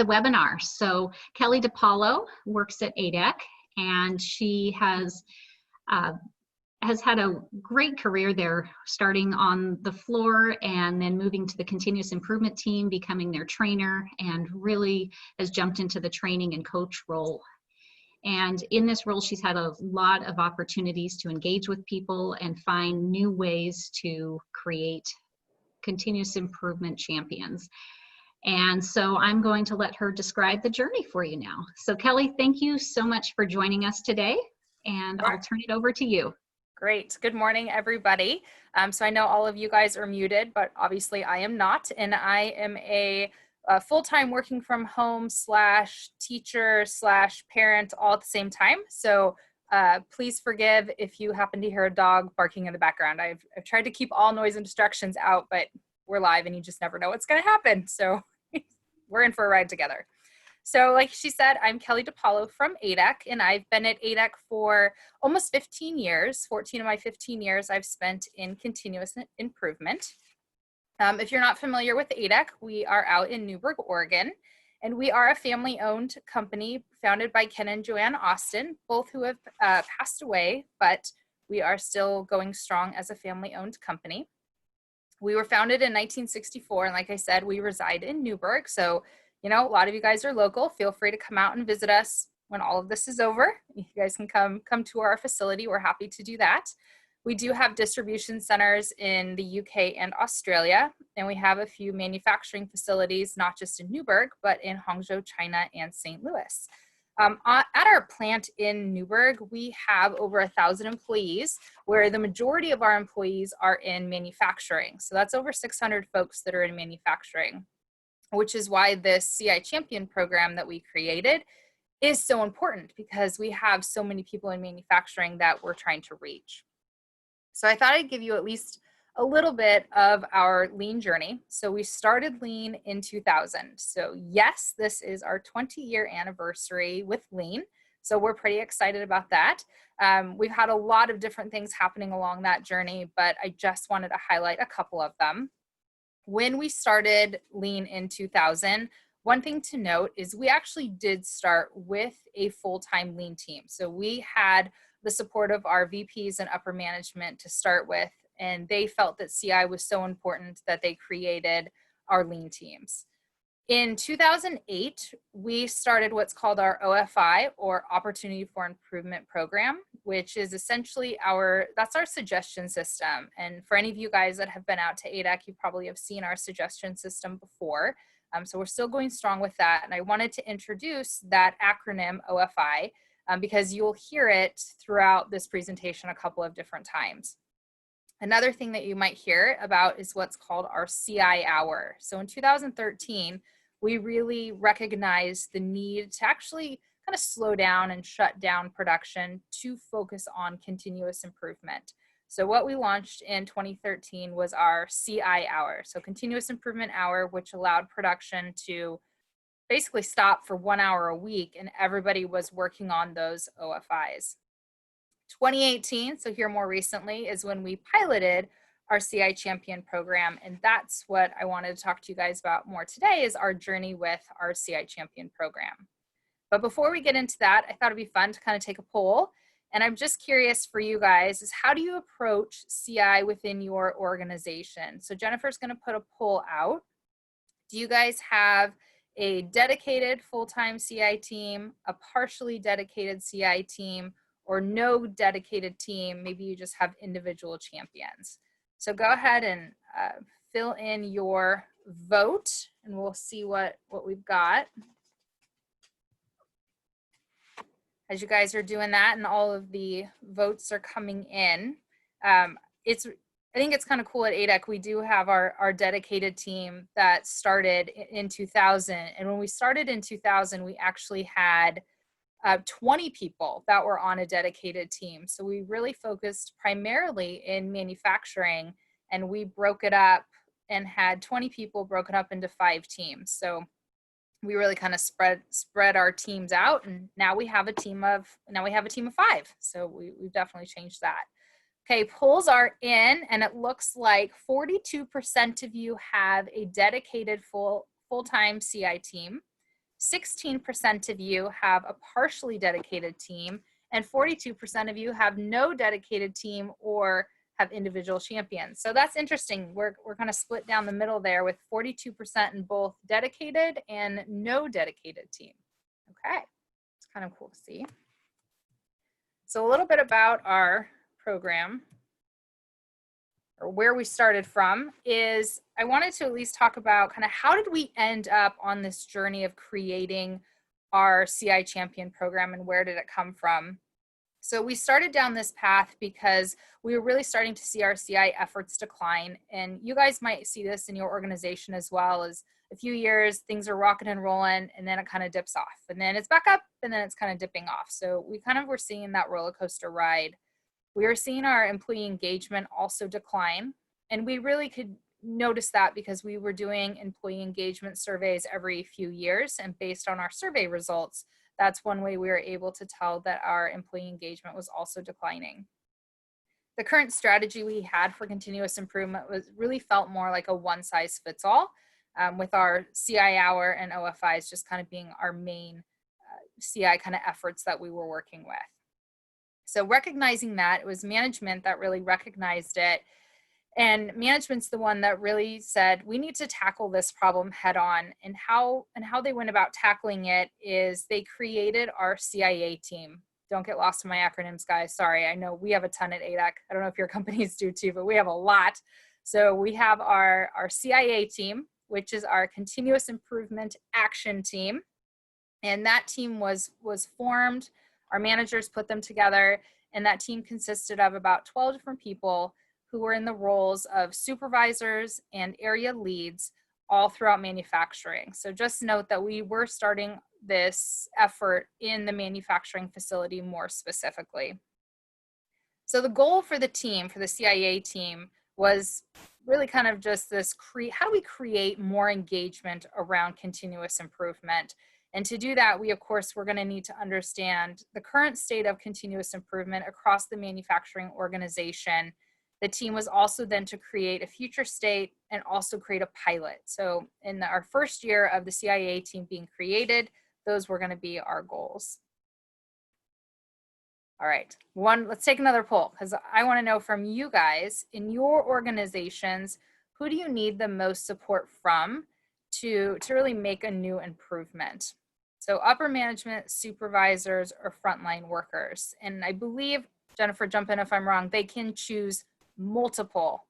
the webinar. So Kelly DePaolo works at A-dec, and she has had a great career there, starting on the floor and then moving to the continuous improvement team, becoming their trainer, and really has jumped into the training and coach role. And in this role, she's had a lot of opportunities to engage with people and find new ways to create continuous improvement champions. And so I'm going to let her describe the journey for you now. So Kelly, thank you so much for joining us today, and I'll turn it over to you. Great. Good morning, everybody. So I know all of you guys are muted, but obviously I am not, and I am a full-time working from home / teacher / parent all at the same time. So please forgive if you happen to hear a dog barking in the background. I've tried to keep all noise and distractions out, but we're live and you just never know what's going to happen. So we're in for a ride together. So like she said, I'm Kelly DePaolo from A-dec, and I've been at A-dec for almost 15 years. 14 of my 15 years I've spent in continuous improvement. If you're not familiar with A-dec, we are out in Newberg, Oregon, and we are a family-owned company founded by Ken and Joanne Austin, both who have passed away, but we are still going strong as a family-owned company. We were founded in 1964, and like I said, we reside in Newberg. So, you know, a lot of you guys are local. Feel free to come out and visit us when all of this is over. You guys can come to our facility. We're happy to do that. We do have distribution centers in the UK and Australia, and we have a few manufacturing facilities, not just in Newberg, but in Hangzhou, China, and St. Louis. At our plant in Newberg, we have over 1,000 employees, where the majority of our employees are in manufacturing. So that's over 600 folks that are in manufacturing, which is why this CI Champion program that we created is so important, because we have so many people in manufacturing that we're trying to reach. So I thought I'd give you at least a little bit of our lean journey. So we started lean in 2000. So yes, this is our 20-year anniversary with lean. So we're pretty excited about that. We've had a lot of different things happening along that journey, but I just wanted to highlight a couple of them. When we started lean in 2000, one thing to note is we actually did start with a full-time lean team. So we had the support of our VPs and upper management to start with, and they felt that CI was so important that they created our lean teams. In 2008, we started what's called our OFI, or Opportunity for Improvement program, which is essentially that's our suggestion system. And for any of you guys that have been out to A-dec, you probably have seen our suggestion system before. So we're still going strong with that. And I wanted to introduce that acronym OFI because you'll hear it throughout this presentation a couple of different times. Another thing that you might hear about is what's called our CI hour. So in 2013, we really recognized the need to actually kind of slow down and shut down production to focus on continuous improvement. So what we launched in 2013 was our CI hour, so continuous improvement hour, which allowed production to basically stop for 1 hour a week, and everybody was working on those OFIs. 2018, so here more recently, is when we piloted our CI Champion program, and that's what I wanted to talk to you guys about more today, is our journey with our CI Champion program. But before we get into that, I thought it'd be fun to kind of take a poll, and I'm just curious for you guys, is how do you approach CI within your organization? So Jennifer's going to put a poll out. Do you guys have a dedicated full-time CI team, a partially dedicated CI team, or no dedicated team? Maybe you just have individual champions. So go ahead and fill in your vote, and we'll see what we've got. As you guys are doing that and all of the votes are coming in, I think it's kind of cool at A-dec. We do have our dedicated team that started in 2000. And when we started in 2000, we actually had 20 people that were on a dedicated team. So we really focused primarily in manufacturing, and we broke it up and had 20 people broken up into 5 teams. So we really kind of spread our teams out, and now we have a team of 5. So we've definitely changed that. Okay, polls are in, and it looks like 42% of you have a dedicated full-time CI team. 16% of you have a partially dedicated team, and 42% of you have no dedicated team or have individual champions. So that's interesting. We're kind of split down the middle there with 42% in both dedicated and no dedicated team. Okay, it's kind of cool to see. So a little bit about our program, or where we started from, is I wanted to at least talk about kind of how did we end up on this journey of creating our CI Champion program, and where did it come from? So we started down this path because we were really starting to see our CI efforts decline. And you guys might see this in your organization as well. As a few years, things are rocking and rolling, and then it kind of dips off. And then it's back up, and then it's kind of dipping off. So we kind of were seeing that roller coaster ride. We were seeing our employee engagement also decline. And we really could notice that because we were doing employee engagement surveys every few years. And based on our survey results, that's one way we were able to tell that our employee engagement was also declining. The current strategy we had for continuous improvement really felt more like a one size fits all, with our CI hour and OFIs just kind of being our main CI kind of efforts that we were working with. So recognizing that, it was management that really recognized it. And management's the one that really said, we need to tackle this problem head on. And how they went about tackling it is they created our CIA team. Don't get lost in my acronyms, guys. Sorry, I know we have a ton at A-dec. I don't know if your companies do too, but we have a lot. So we have our CIA team, which is our continuous improvement action team. And that team was formed. Our managers put them together. And that team consisted of about 12 different people who were in the roles of supervisors and area leads all throughout manufacturing. So just note that we were starting this effort in the manufacturing facility more specifically. So the goal for the team, for the CIA team, was really kind of just this, how do we create more engagement around continuous improvement? And to do that, we, of course, we're going to need to understand the current state of continuous improvement across the manufacturing organization. The team was also then to create a future state and also create a pilot. So in our first year of the CIA team being created, those were going to be our goals. All right, let's take another poll, because I want to know from you guys in your organizations, who do you need the most support from to really make a new improvement? So upper management, supervisors, or frontline workers. And I believe, Jennifer, jump in if I'm wrong, they can choose multiple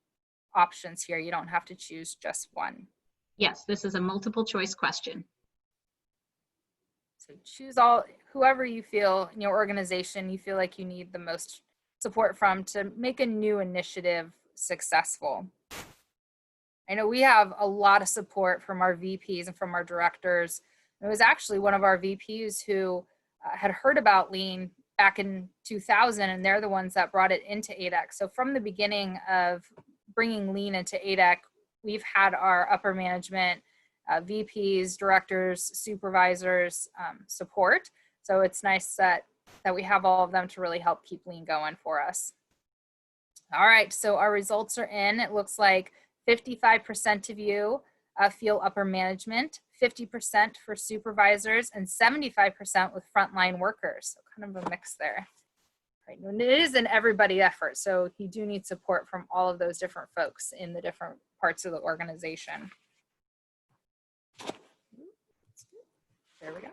options here. You don't have to choose just one. Yes, this is a multiple choice question. So choose whoever you feel in your organization you feel like you need the most support from to make a new initiative successful. I know we have a lot of support from our VPs and from our directors. It was actually one of our VPs who had heard about Lean back in 2000, and they're the ones that brought it into A-dec. So from the beginning of bringing Lean into A-dec, we've had our upper management, VPs, directors, supervisors support. So it's nice that we have all of them to really help keep Lean going for us. All right, so our results are in. It looks like 55% of you feel upper management, 50% for supervisors, and 75% with frontline workers. So kind of a mix there. Right. And it is an everybody effort, so you do need support from all of those different folks in the different parts of the organization. There we go.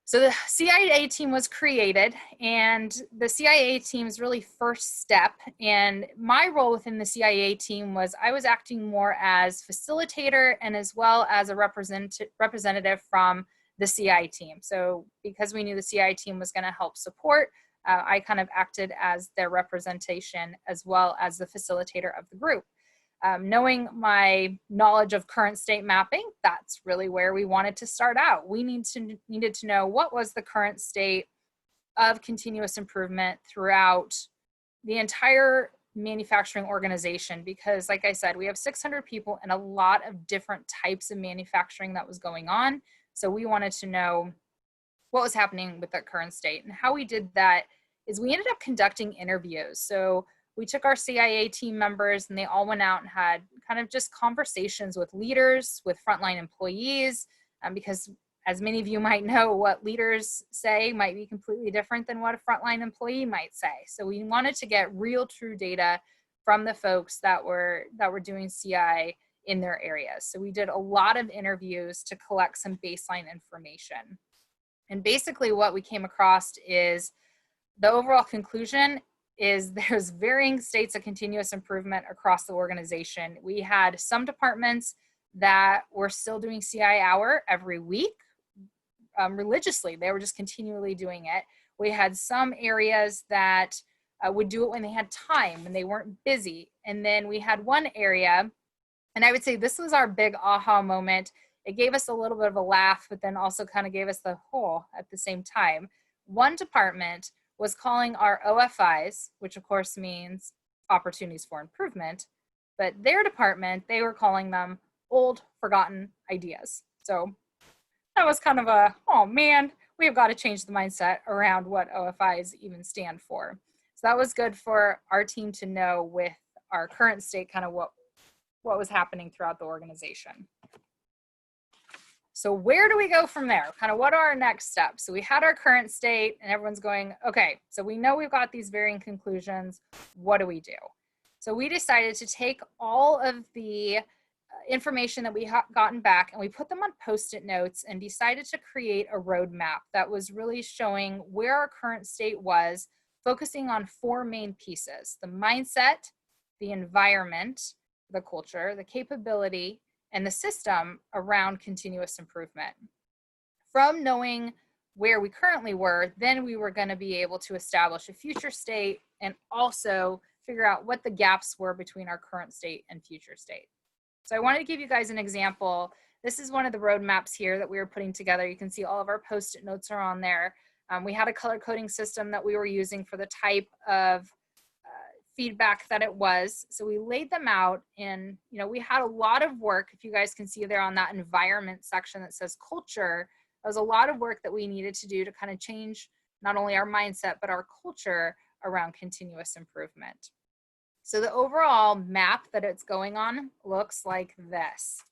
So the CIA team was created, and the CIA team's really first step, and my role within the CIA team was I was acting more as facilitator and as well as a representative from the CI team. So because we knew the CI team was going to help support, I kind of acted as their representation as well as the facilitator of the group. Knowing my knowledge of current state mapping, that's really where we wanted to start out. We needed to know what was the current state of continuous improvement throughout the entire manufacturing organization, because like I said, we have 600 people and a lot of different types of manufacturing that was going on. So we wanted to know what was happening with that current state. And how we did that is we ended up conducting interviews. So we took our CIA team members and they all went out and had kind of just conversations with leaders, with frontline employees, because as many of you might know, what leaders say might be completely different than what a frontline employee might say. So we wanted to get real, true data from the folks that were doing CI in their areas. So we did a lot of interviews to collect some baseline information. And basically what we came across is the overall conclusion is there's varying states of continuous improvement across the organization. We had some departments that were still doing CI hour every week religiously. They were just continually doing it. We had some areas that would do it when they had time and they weren't busy. And then we had one area, and I would say this was our big aha moment. It gave us a little bit of a laugh, but then also kind of gave us the whole at the same time. One department was calling our OFIs, which of course means opportunities for improvement, but their department, they were calling them old forgotten ideas. So that was kind of a, oh man, we've got to change the mindset around what OFIs even stand for. So that was good for our team to know with our current state, kind of what was happening throughout the organization. So where do we go from there? Kind of what are our next steps? So we had our current state and everyone's going, okay, so we know we've got these varying conclusions. What do we do? So we decided to take all of the information that we gotten back and we put them on Post-it notes and decided to create a roadmap that was really showing where our current state was, focusing on 4 main pieces: the mindset, the environment, the culture, the capability, and the system around continuous improvement. From knowing where we currently were, then we were going to be able to establish a future state and also figure out what the gaps were between our current state and future state. So I wanted to give you guys an example. This is one of the roadmaps here that we were putting together. You can see all of our Post-it notes are on there. We had a color coding system that we were using for the type of feedback that it was. So we laid them out, and we had a lot of work. If you guys can see there on that environment section that says culture, there was a lot of work that we needed to do to kind of change not only our mindset, but our culture around continuous improvement. So the overall map that it's going on looks like this.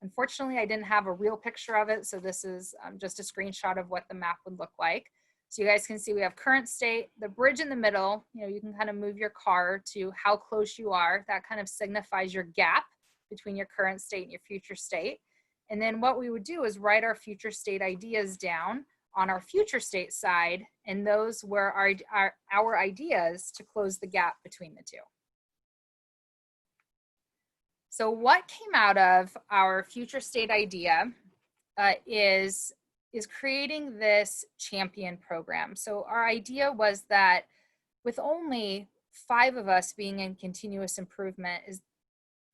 Unfortunately, I didn't have a real picture of it, so this is just a screenshot of what the map would look like. So you guys can see we have current state, the bridge in the middle, you can kind of move your car to how close you are. That kind of signifies your gap between your current state and your future state. And then what we would do is write our future state ideas down on our future state side, and those were our ideas to close the gap between the two. So what came out of our future state idea is creating this champion program. So our idea was that with only 5 of us being in continuous improvement, is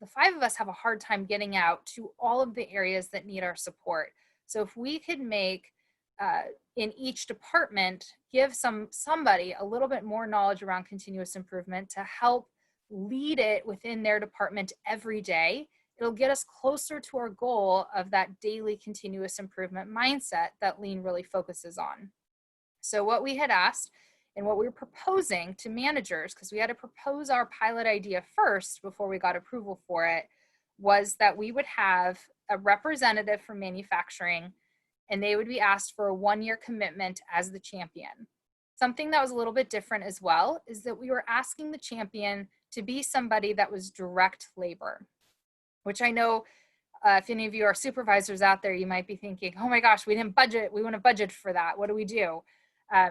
the 5 of us have a hard time getting out to all of the areas that need our support. So if we could make in each department, give somebody a little bit more knowledge around continuous improvement to help lead it within their department every day, it'll get us closer to our goal of that daily continuous improvement mindset that Lean really focuses on. So what we had asked and what we were proposing to managers, because we had to propose our pilot idea first before we got approval for it, was that we would have a representative from manufacturing, and they would be asked for a 1-year commitment as the champion. Something that was a little bit different as well is that we were asking the champion to be somebody that was direct labor, which I know if any of you are supervisors out there, you might be thinking, oh my gosh, we didn't budget. We want to budget for that. What do we do?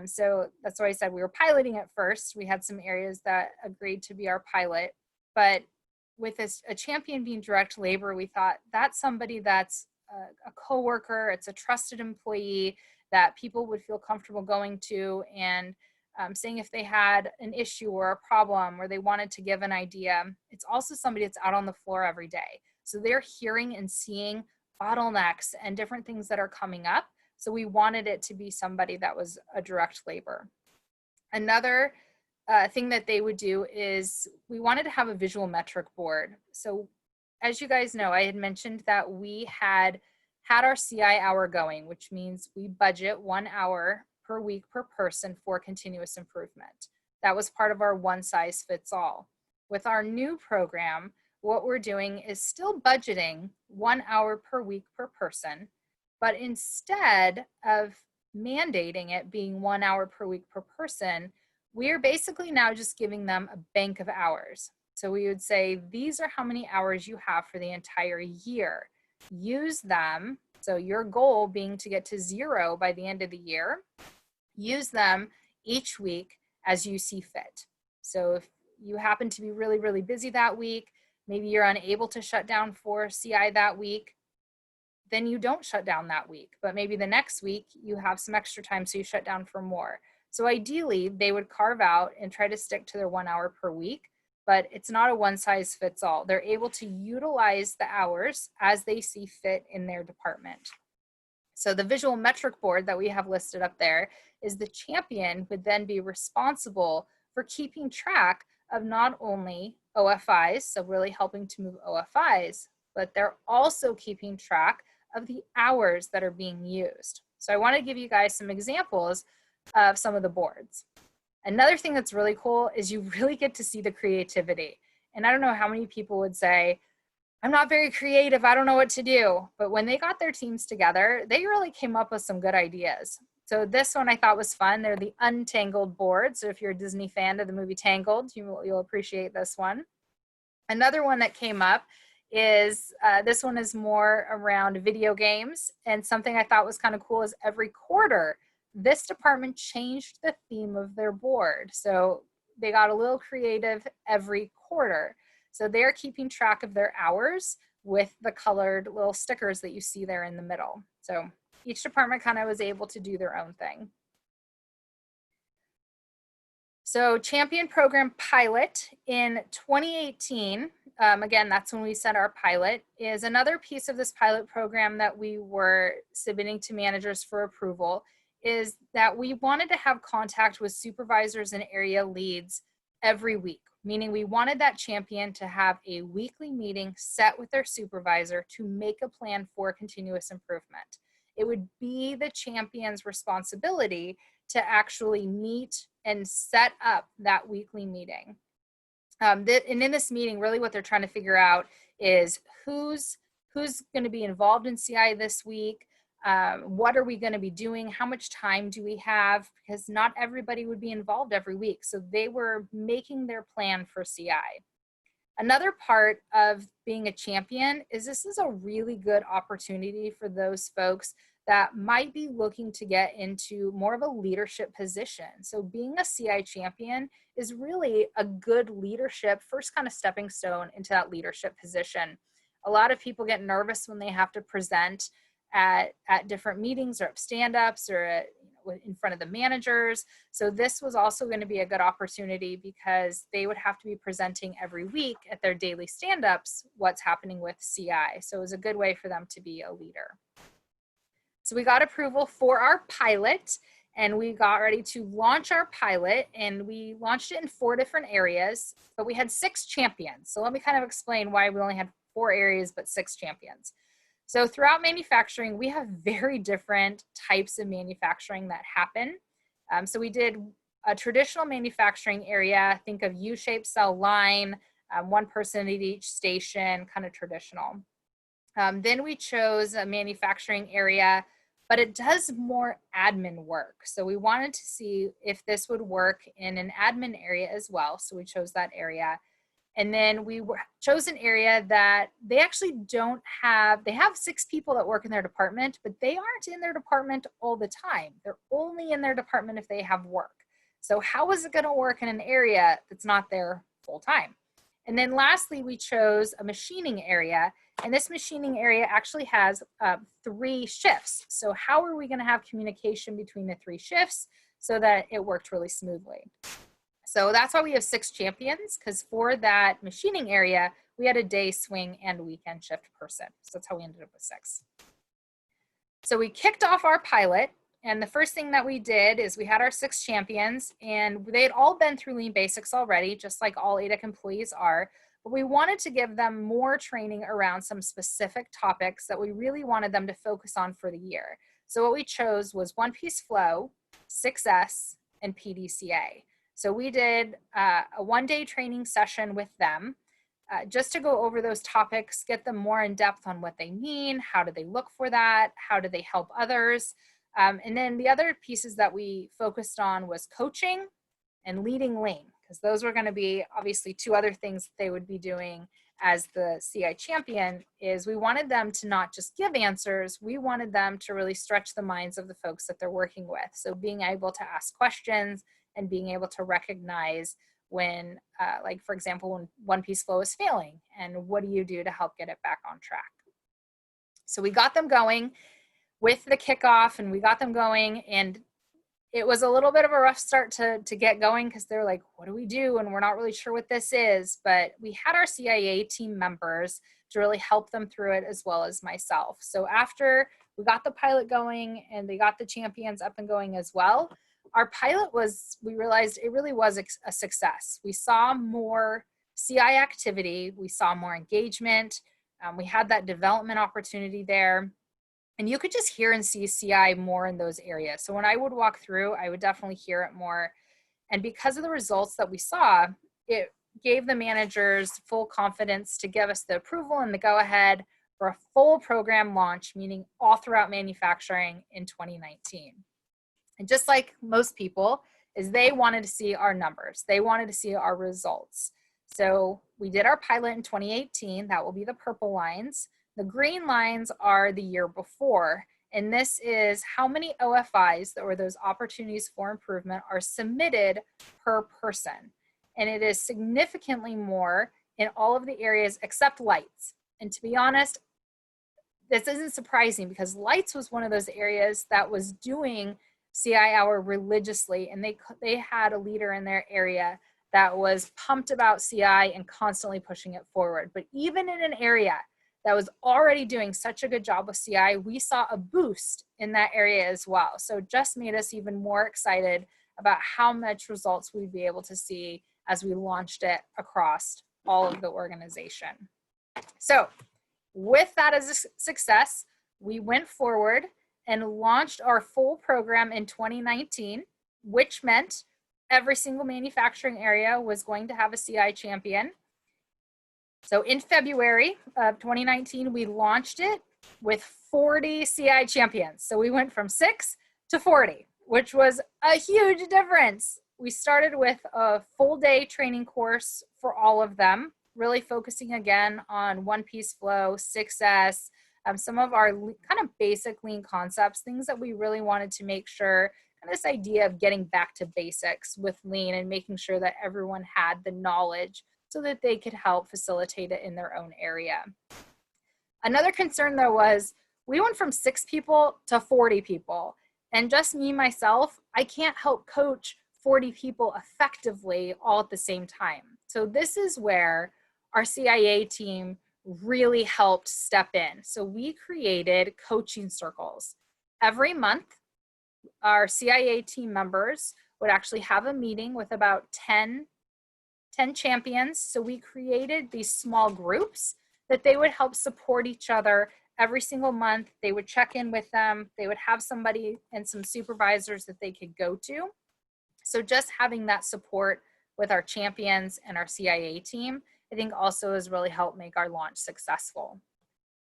So that's why I said we were piloting it first. We had some areas that agreed to be our pilot, but with a champion being direct labor, we thought that's somebody that's a coworker, it's a trusted employee that people would feel comfortable going to and saying if they had an issue or a problem or they wanted to give an idea. It's also somebody that's out on the floor every day. So they're hearing and seeing bottlenecks and different things that are coming up. So we wanted it to be somebody that was a direct labor. Another thing that they would do is we wanted to have a visual metric board. So as you guys know, I had mentioned that we had our CI hour going, which means we budget 1 hour per week per person for continuous improvement. That was part of our one size fits all. With our new program, what we're doing is still budgeting 1 hour per week per person, But instead of mandating it being 1 hour per week per person, we are basically now just giving them a bank of hours. So we would say, these are how many hours you have for the entire year. Use them. So your goal being to get to 0 by the end of the year, use them each week as you see fit. So if you happen to be really, really busy that week, maybe you're unable to shut down for CI that week, then you don't shut down that week. But maybe the next week you have some extra time, so you shut down for more. So ideally, they would carve out and try to stick to their 1 hour per week, but it's not a one size fits all. They're able to utilize the hours as they see fit in their department. So the visual metric board that we have listed up there is the champion would then be responsible for keeping track of not only OFIs, so really helping to move OFIs, but they're also keeping track of the hours that are being used. So I want to give you guys some examples of some of the boards. Another thing that's really cool is you really get to see the creativity. And I don't know how many people would say, I'm not very creative, I don't know what to do. But when they got their teams together, they really came up with some good ideas. So this one I thought was fun. They're the untangled board. So if you're a Disney fan of the movie Tangled, you'll appreciate this one. Another one that came up is, this one is more around video games. And something I thought was kind of cool is every quarter, this department changed the theme of their board. So they got a little creative every quarter. So they're keeping track of their hours with the colored little stickers that you see there in the middle. So each department kind of was able to do their own thing. So Champion Program Pilot in 2018, again, that's when we set our pilot, is another piece of this pilot program that we were submitting to managers for approval, is that we wanted to have contact with supervisors and area leads every week, meaning we wanted that champion to have a weekly meeting set with their supervisor to make a plan for continuous improvement. It would be the champion's responsibility to actually meet and set up that weekly meeting. And in this meeting, really what they're trying to figure out is who's going to be involved in CI this week, what are we going to be doing, how much time do we have, because not everybody would be involved every week. So they were making their plan for CI. Another part of being a champion is this is a really good opportunity for those folks that might be looking to get into more of a leadership position. So being a CI champion is really a good leadership, first kind of stepping stone into that leadership position. A lot of people get nervous when they have to present at different meetings or at stand-ups or in front of the managers. So this was also going to be a good opportunity because they would have to be presenting every week at their daily stand-ups what's happening with CI. So it was a good way for them to be a leader. So we got approval for our pilot and we got ready to launch our pilot, and we launched it in 4 different areas, but we had 6 champions. So let me kind of explain why we only had 4 areas but 6 champions. So throughout manufacturing, we have very different types of manufacturing that happen. So we did a traditional manufacturing area, think of U-shaped cell line, 1 person at each station, kind of traditional. Then we chose a manufacturing area, but it does more admin work. So we wanted to see if this would work in an admin area as well. So we chose that area. And then we chose an area that they actually don't have, they have 6 people that work in their department, but they aren't in their department all the time. They're only in their department if they have work. So how is it going to work in an area that's not there full time? And then lastly, we chose a machining area. And this machining area actually has 3 shifts. So how are we going to have communication between the 3 shifts so that it worked really smoothly? So that's why we have 6 champions, because for that machining area, we had a day, swing, and weekend shift person. So that's how we ended up with 6. So we kicked off our pilot, and the first thing that we did is we had our 6 champions, and they had all been through Lean Basics already, just like all A-dec employees are, but we wanted to give them more training around some specific topics that we really wanted them to focus on for the year. So what we chose was one-piece flow, 6S, and PDCA. So we did a 1-day training session with them. just to go over those topics, get them more in depth on what they mean, how do they look for that, how do they help others. And then the other pieces that we focused on was coaching and leading lean, because those were going to be obviously two other things that they would be doing as the CI champion. Is we wanted them to not just give answers, we wanted them to really stretch the minds of the folks that they're working with. So being able to ask questions and being able to recognize when, like for example, when one piece flow is failing, and what do you do to help get it back on track. So we got them going with the kickoff, and we got them going, and it was a little bit of a rough start to get going, because they're like, what do we do? And we're not really sure what this is. But we had our CIA team members to really help them through it, as well as myself. So after we got the pilot going and they got the champions up and going as well, our pilot was, we realized it really was a success. We saw more CI activity. We saw more engagement. We had that development opportunity there. And you could just hear and see CI more in those areas. So when I would walk through, I would definitely hear it more. And because of the results that we saw, it gave the managers full confidence to give us the approval and the go-ahead for a full program launch, meaning all throughout manufacturing in 2019. And just like most people, is they wanted to see our numbers. They wanted to see our results. So we did our pilot in 2018. That will be the purple lines. The green lines are the year before. And this is how many OFIs, that were those opportunities for improvement, are submitted per person. And it is significantly more in all of the areas except lights. And to be honest, this isn't surprising, because lights was one of those areas that was doing CI hour religiously, and they had a leader in their area that was pumped about CI and constantly pushing it forward. But even in an area that was already doing such a good job with CI, we saw a boost in that area as well. So it just made us even more excited about how much results we'd be able to see as we launched it across all of the organization. So with that as a success, we went forward and launched our full program in 2019, which meant every single manufacturing area was going to have a CI champion. So in February of 2019, we launched it with 40 CI champions. So we went from 6 to 40, which was a huge difference. We started with a full day training course for all of them, really focusing again on one-piece flow, 6S, some of our kind of basic lean concepts, things that we really wanted to make sure, and this idea of getting back to basics with lean and making sure that everyone had the knowledge so that they could help facilitate it in their own area. Another concern though was we went from 6 people to 40 people, and just me, myself, I can't help coach 40 people effectively all at the same time. So this is where our CIA team really helped step in. So we created coaching circles. Every month, our CIA team members would actually have a meeting with about 10 champions. So we created these small groups that they would help support each other every single month. They would check in with them. They would have somebody and some supervisors that they could go to. So just having that support with our champions and our CIA team, I think also has really helped make our launch successful.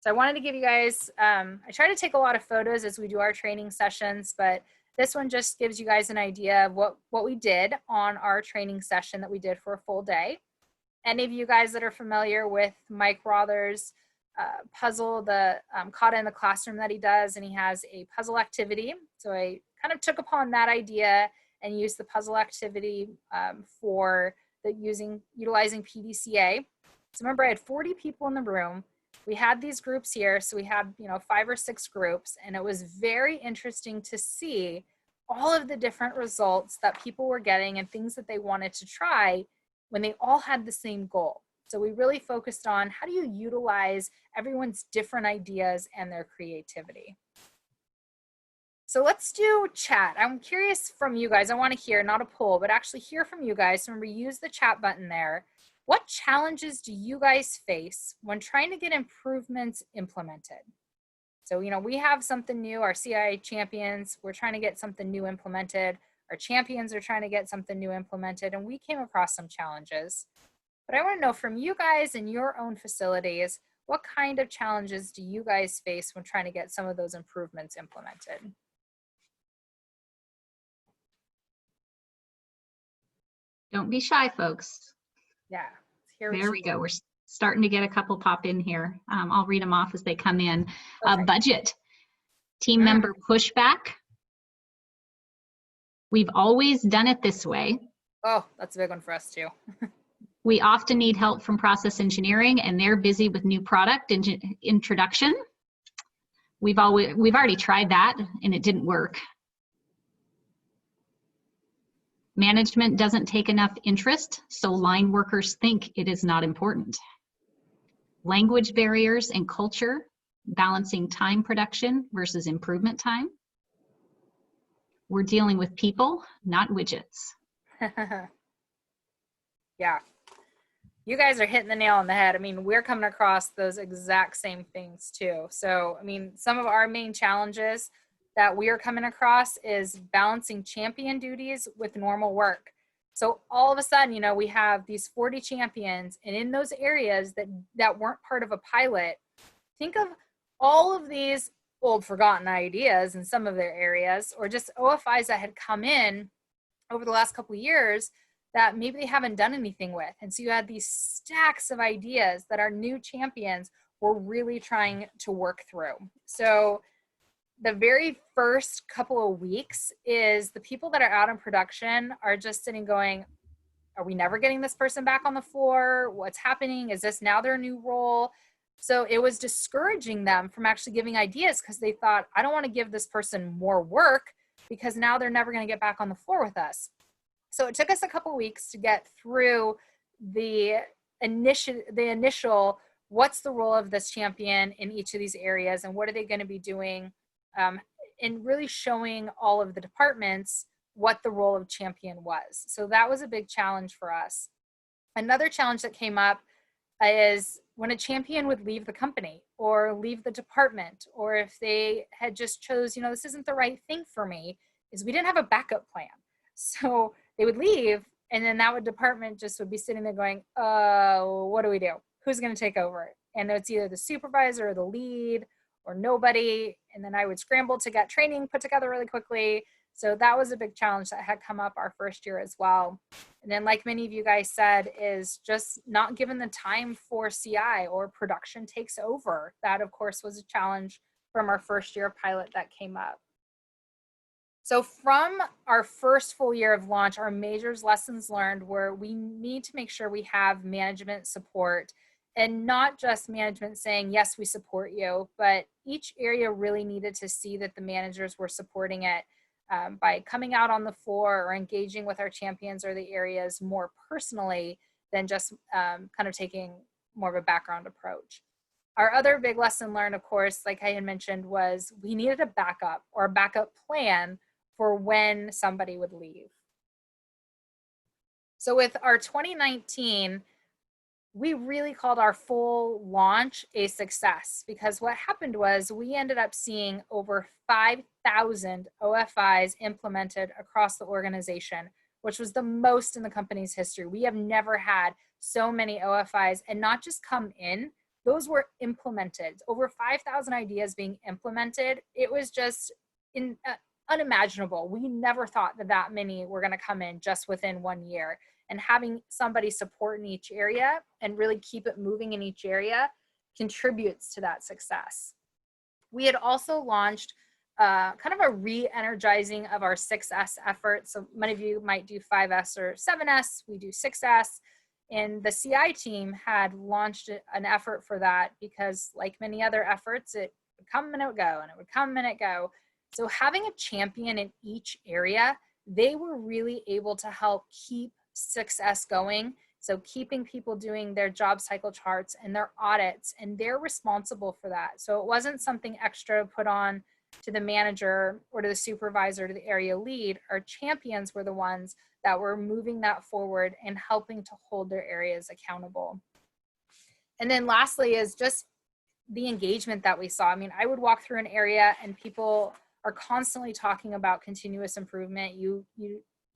So I wanted to give you guys, I try to take a lot of photos as we do our training sessions, but this one just gives you guys an idea of what we did on our training session that we did for a full day. Any of you guys that are familiar with Mike Rother's puzzle, the Kata in the Classroom that he does, and he has a puzzle activity. So I kind of took upon that idea and used the puzzle activity for utilizing PDCA. So remember, I had 40 people in the room. We had these groups here. So we had, 5 or 6 groups, and it was very interesting to see all of the different results that people were getting and things that they wanted to try when they all had the same goal. So we really focused on how do you utilize everyone's different ideas and their creativity. So let's do chat. I'm curious from you guys. I want to hear, not a poll, but actually hear from you guys. So remember, use the chat button there. What challenges do you guys face when trying to get improvements implemented? So, we have something new, our CI champions, we're trying to get something new implemented. Our champions are trying to get something new implemented, and we came across some challenges. But I want to know from you guys in your own facilities, what kind of challenges do you guys face when trying to get some of those improvements implemented? Don't be shy, folks. Yeah, here There we go. We're starting to get a couple pop in here. I'll read them off as they come in. Okay. Budget, team member pushback. We've always done it this way. Oh, that's a big one for us too. We often need help from process engineering, and they're busy with new product introduction. We've already tried that, and it didn't work. Management doesn't take enough interest, so line workers think it is not important. Language barriers and culture, balancing time production versus improvement time. We're dealing with people, not widgets. Yeah. You guys are hitting the nail on the head. I mean, we're coming across those exact same things too. So, I mean, some of our main challenges that we are coming across is balancing champion duties with normal work. So all of a sudden, you know, we have these 40 champions, and in those areas that weren't part of a pilot, think of all of these old forgotten ideas in some of their areas, or just OFIs that had come in over the last couple of years that maybe they haven't done anything with. And so you had these stacks of ideas that our new champions were really trying to work through. So the very first couple of weeks is the people that are out in production are just sitting going, are we never getting this person back on the floor? What's happening? Is this now their new role? So it was discouraging them from actually giving ideas because they thought, I don't want to give this person more work because now they're never going to get back on the floor with us. So it took us a couple weeks to get through the initial, what's the role of this champion in each of these areas and what are they going to be doing, and really showing all of the departments what the role of champion was. So that was a big challenge for us. Another challenge that came up is when a champion would leave the company or leave the department, or if they had just chose, you know, this isn't the right thing for me, is we didn't have a backup plan. So they would leave, and then that department just would be sitting there going, what do we do? Who's going to take over? And it's either the supervisor or the lead or nobody. And then I would scramble to get training put together really quickly. So that was a big challenge that had come up our first year as well. And then, like many of you guys said, is just not given the time for CI or production takes over. That, of course, was a challenge from our first year pilot that came up. So from our first full year of launch, our major lessons learned were we need to make sure we have management support, and not just management saying, yes, we support you, but each area really needed to see that the managers were supporting it by coming out on the floor or engaging with our champions or the areas more personally than just kind of taking more of a background approach. Our other big lesson learned, of course, like I had mentioned, was we needed a backup or a backup plan for when somebody would leave. So with our 2019, we really called our full launch a success, because what happened was we ended up seeing over 5,000 OFIs implemented across the organization, which was the most in the company's history. We have never had so many OFIs, and not just come in, those were implemented. Over 5,000 ideas being implemented. It was just unimaginable. We never thought that many were going to come in just within 1 year. And having somebody support in each area and really keep it moving in each area contributes to that success. We had also launched kind of a re-energizing of our 6S effort. So many of you might do 5S or 7S. We do 6S. And the CI team had launched an effort for that because, like many other efforts, it would come and it would go, and it would come and it go. So having a champion in each area, they were really able to help keep 6S going. So keeping people doing their job cycle charts and their audits, and they're responsible for that. So it wasn't something extra put on to the manager or to the supervisor, to the area lead. Our champions were the ones that were moving that forward and helping to hold their areas accountable. And then lastly is just the engagement that we saw. I mean, I would walk through an area and people are constantly talking about continuous improvement. You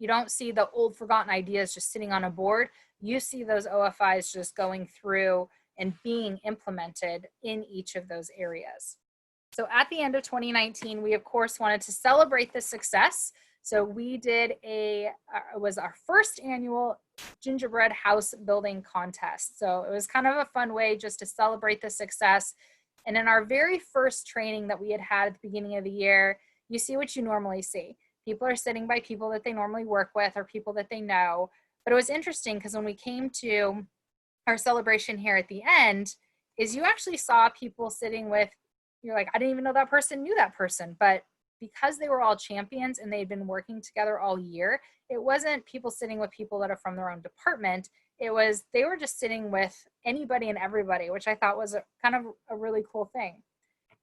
You don't see the old forgotten ideas just sitting on a board. You see those OFIs just going through and being implemented in each of those areas. So at the end of 2019, we of course wanted to celebrate this success. So we did it was our first annual gingerbread house building contest. So it was kind of a fun way just to celebrate the success. And in our very first training that we had at the beginning of the year, you see what you normally see. People are sitting by people that they normally work with or people that they know. But it was interesting because when we came to our celebration here at the end, is you actually saw people sitting with, you're like, I didn't even know that person knew that person. But because they were all champions and they'd been working together all year, it wasn't people sitting with people that are from their own department. It was, they were just sitting with anybody and everybody, which I thought was kind of a really cool thing.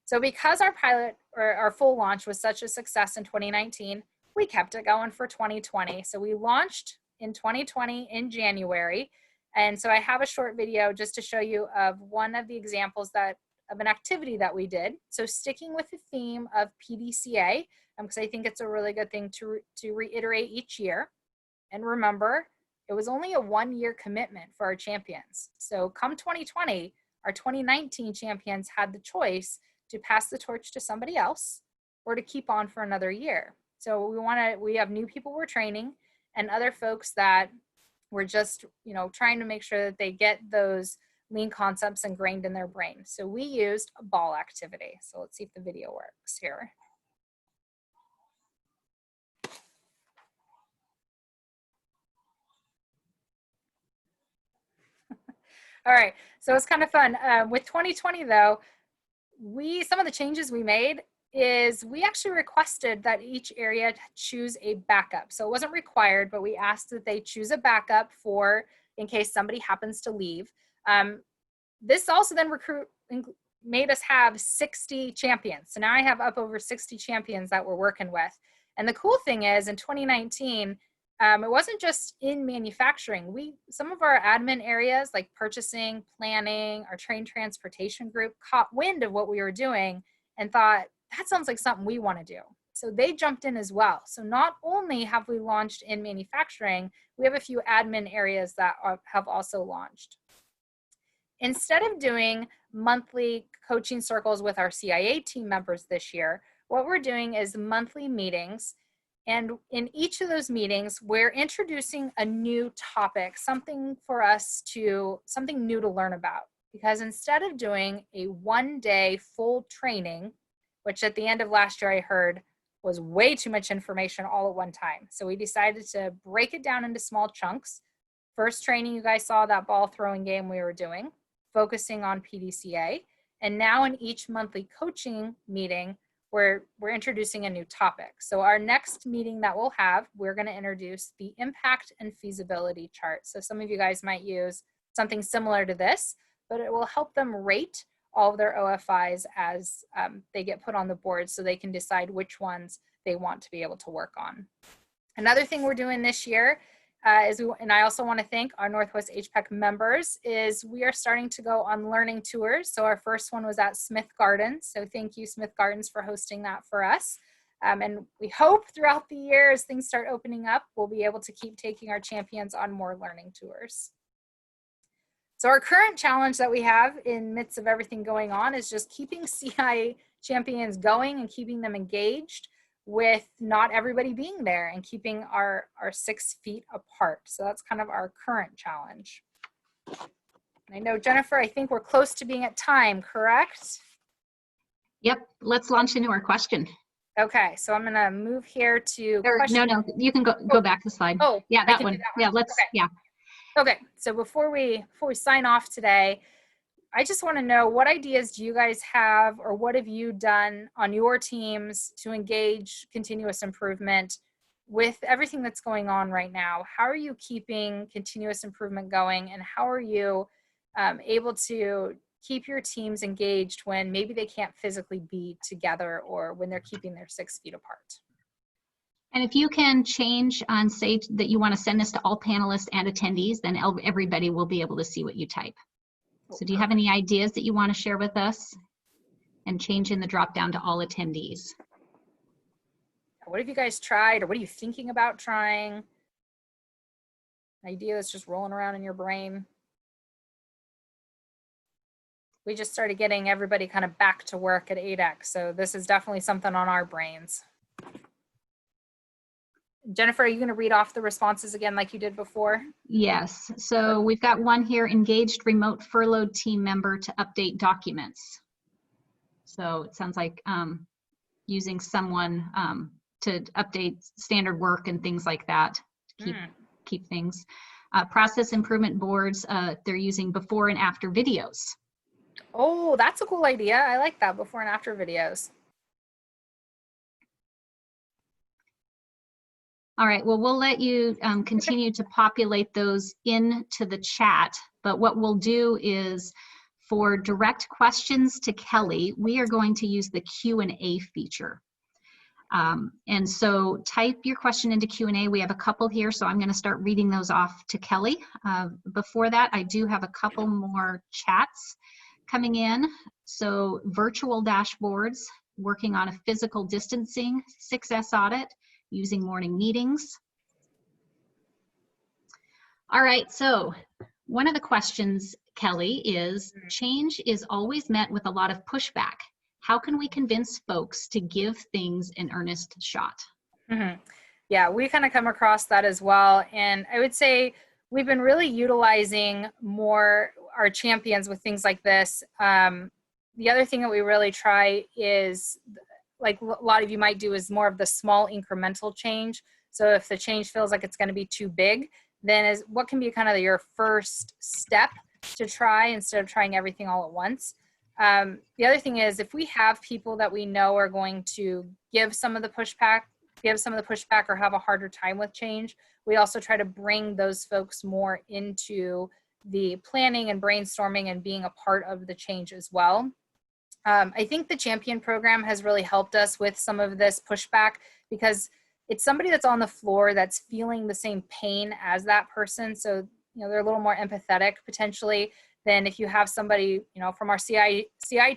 So because our pilot or our full launch was such a success in 2019, we kept it going for 2020. So we launched in 2020 in January. And so I have a short video just to show you of one of the examples of an activity that we did. So sticking with the theme of PDCA, because I think it's a really good thing to reiterate each year. And remember, it was only a 1-year commitment for our champions. So come 2020, our 2019 champions had the choice to pass the torch to somebody else or to keep on for another year. So we have new people we're training and other folks that we're just, trying to make sure that they get those lean concepts ingrained in their brain. So we used a ball activity. So let's see if the video works here. All right, so it's kind of fun. With 2020 though, some of the changes we made is we actually requested that each area choose a backup. So it wasn't required, but we asked that they choose a backup in case somebody happens to leave. This also then made us have 60 champions. So now I have up over 60 champions that we're working with. And the cool thing is in 2019, it wasn't just in manufacturing. Some of our admin areas like purchasing, planning, our train transportation group caught wind of what we were doing and thought, that sounds like something we want to do. So they jumped in as well. So not only have we launched in manufacturing, we have a few admin areas that have also launched. Instead of doing monthly coaching circles with our CIA team members this year, what we're doing is monthly meetings. And in each of those meetings, we're introducing a new topic, something new to learn about. Because instead of doing a 1-day full training, which at the end of last year I heard was way too much information all at one time. So we decided to break it down into small chunks. First training, you guys saw that ball throwing game we were doing, focusing on PDCA. And now in each monthly coaching meeting, we're introducing a new topic. So our next meeting that we'll have, we're going to introduce the impact and feasibility chart. So some of you guys might use something similar to this, but it will help them rate all of their OFIs as they get put on the board so they can decide which ones they want to be able to work on. Another thing we're doing this year and I also want to thank our Northwest HPEC members, is we are starting to go on learning tours. So our first one was at Smith Gardens. So thank you, Smith Gardens, for hosting that for us. And we hope throughout the year, as things start opening up, we'll be able to keep taking our champions on more learning tours. So our current challenge that we have in midst of everything going on is just keeping CI champions going and keeping them engaged with not everybody being there and keeping our 6 feet apart. So that's kind of our current challenge. And I know, Jennifer, I think we're close to being at time, correct? Yep, let's launch into our question. Okay, so I'm gonna move here to question. No, you can go back the slide. Oh, yeah, that one. Yeah, let's, okay. Yeah. Okay, so before we sign off today, I just want to know, what ideas do you guys have, or what have you done on your teams to engage continuous improvement with everything that's going on right now? How are you keeping continuous improvement going, and how are you able to keep your teams engaged when maybe they can't physically be together or when they're keeping their 6 feet apart? And if you can change on, say that you want to send this to all panelists and attendees, then everybody will be able to see what you type. So do you have any ideas that you want to share with us? And change in the drop down to all attendees. What have you guys tried, or what are you thinking about trying? An idea that's just rolling around in your brain. We just started getting everybody kind of back to work at A-dec, so this is definitely something on our brains. Jennifer, are you going to read off the responses again like you did before? Yes. So we've got one here: engaged remote furloughed team member to update documents. So it sounds like using someone to update standard work and things like that to keep things. Process improvement boards, they're using before and after videos. Oh, that's a cool idea. I like that, before and after videos. All right, well, we'll let you continue to populate those into the chat, but what we'll do is, for direct questions to Kelly, we are going to use the Q&A feature. And so type your question into Q&A. We have a couple here, so I'm going to start reading those off to Kelly. Before that, I do have a couple more chats coming in. So virtual dashboards, working on a physical distancing success audit, using morning meetings. All right, so one of the questions, Kelly, is change is always met with a lot of pushback. How can we convince folks to give things an earnest shot? Yeah, we kind of come across that as well. And I would say we've been really utilizing more our champions with things like this. The other thing that we really try is, like a lot of you might do, is more of the small incremental change. So if the change feels like it's going to be too big, then is what can be kind of your first step to try, instead of trying everything all at once. The other thing is, if we have people that we know are going to give some of the pushback or have a harder time with change, we also try to bring those folks more into the planning and brainstorming and being a part of the change as well. I think the champion program has really helped us with some of this pushback, because it's somebody that's on the floor that's feeling the same pain as that person. So, they're a little more empathetic potentially than if you have somebody, from our CI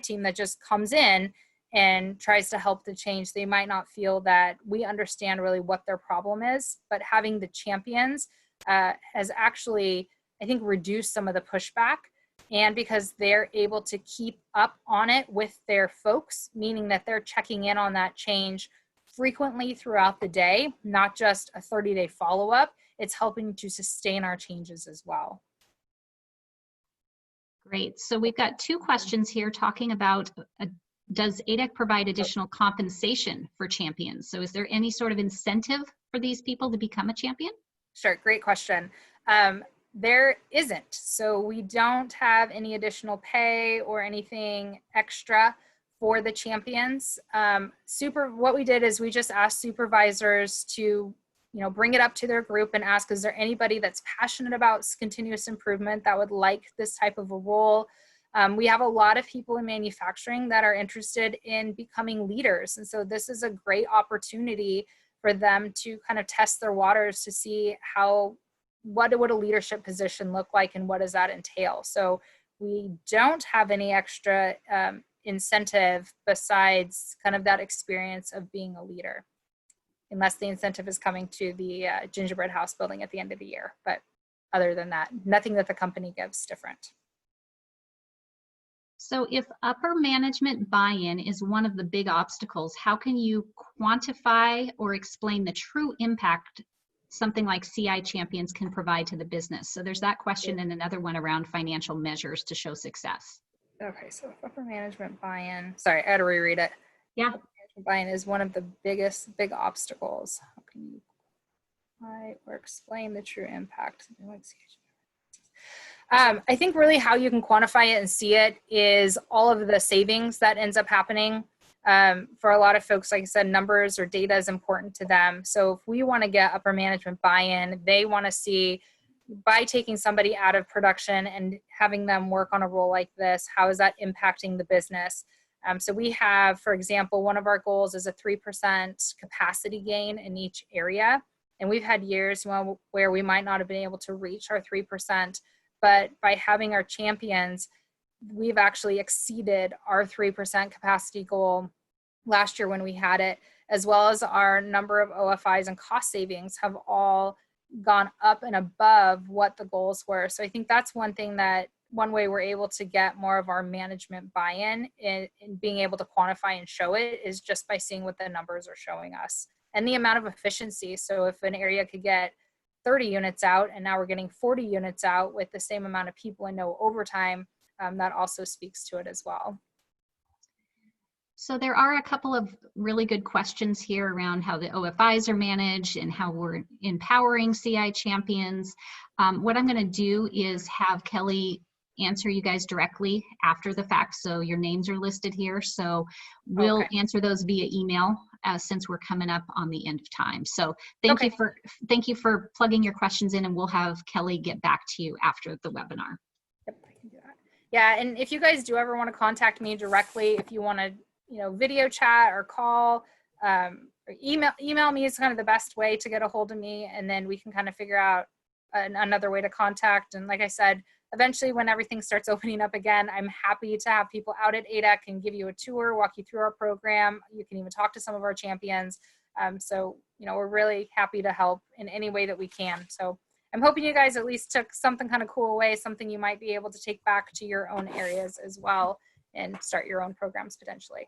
team that just comes in and tries to help the change. They might not feel that we understand really what their problem is, but having the champions has actually, I think, reduced some of the pushback. And because they're able to keep up on it with their folks, meaning that they're checking in on that change frequently throughout the day, not just a 30-day follow-up, it's helping to sustain our changes as well. Great. So we've got two questions here talking about, does A-dec provide additional compensation for champions? So is there any sort of incentive for these people to become a champion? Sure, great question. There isn't. So we don't have any additional pay or anything extra for the champions. What we did is we just asked supervisors to, bring it up to their group and ask, is there anybody that's passionate about continuous improvement that would like this type of a role? We have a lot of people in manufacturing that are interested in becoming leaders. And so this is a great opportunity for them to kind of test their waters to see what would a leadership position look like and what does that entail. So we don't have any extra incentive besides kind of that experience of being a leader, unless the incentive is coming to the gingerbread house building at the end of the year. But other than that, nothing that the company gives different. So if upper management buy-in is one of the big obstacles, how can you quantify or explain the true impact something like CI champions can provide to the business? So there's that question, and another one around financial measures to show success. Okay, so if upper management buy-in, sorry, I had to reread it. Yeah. Upper management buy-in is one of the big obstacles. How can you quantify or explain the true impact? I think really how you can quantify it and see it is all of the savings that ends up happening. For a lot of folks, like I said, numbers or data is important to them. So if we want to get upper management buy-in, they want to see, by taking somebody out of production and having them work on a role like this, how is that impacting the business? So we have, for example, one of our goals is a 3% capacity gain in each area. And we've had years where we might not have been able to reach our 3%, but by having our champions, we've actually exceeded our 3% capacity goal last year when we had it. as well as our number of OFIs and cost savings have all gone up and above what the goals were. So I think that's one way we're able to get more of our management buy-in in being able to quantify and show it is just by seeing what the numbers are showing us and the amount of efficiency. So if an area could get 30 units out and now we're getting 40 units out with the same amount of people and no overtime, that also speaks to it as well. So there are a couple of really good questions here around how the OFIs are managed and how we're empowering CI champions. What I'm going to do is have Kelly answer you guys directly after the fact. So your names are listed here. So we'll answer those via email since we're coming up on the end of time. So thank you for plugging your questions in, and we'll have Kelly get back to you after the webinar. Yep, I can do that. Yeah, and if you guys do ever want to contact me directly, if you want to, video chat or call, or email me is kind of the best way to get a hold of me, and then we can kind of figure out another way to contact. And like I said, eventually when everything starts opening up again, I'm happy to have people out at A-dec and give you a tour, walk you through our program. You can even talk to some of our champions. So, we're really happy to help in any way that we can. So I'm hoping you guys at least took something kind of cool away, something you might be able to take back to your own areas as well and start your own programs potentially.